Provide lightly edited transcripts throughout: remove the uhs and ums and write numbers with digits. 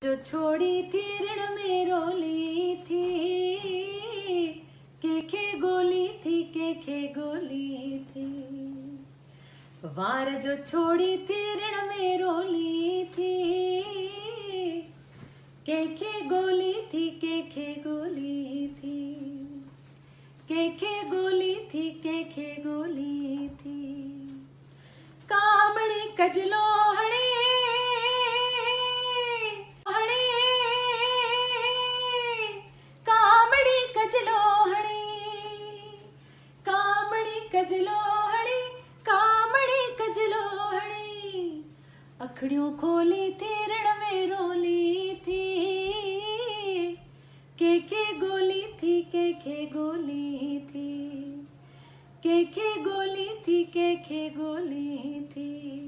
जो छोड़ी थी ऋण में रोली थी, के गोली थी, के गोली थी। वार जो छोड़ी थी ऋण में रोली थी, के गोली थी, के गोली थी। के गोली थी, के गोली थी। कामणी कजलो हणे कजलोहणी, कामणी कजलोहणी। अखड़ियों खोली थी ऋण में रोली थी, के गोली थी, के गोली थी। के गोली थी, के गोली थी।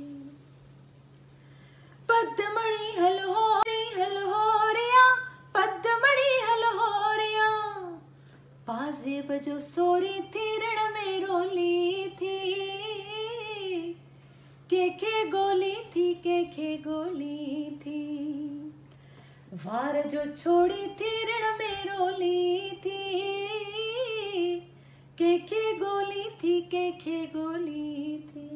पद्मणि हलहोरिया, पद्मणि हलहोरिया। बाजे बजो सोरी थी ऋण में रोली थी, के गोली थी, के गोली थी। वार जो छोड़ी थी ऋण में रोली थी, के गोली थी, के गोली थी।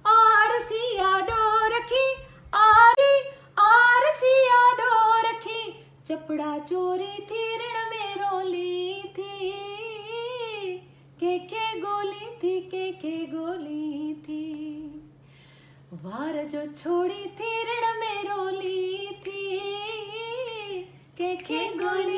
आरसिया डो रखी, आरसिया डो रखी। चपड़ा चोरी थी ऋण में रोली थी, के गोली थी, के गोली थी। वार जो छोड़ी थी ऋण में रोली थी, के गोली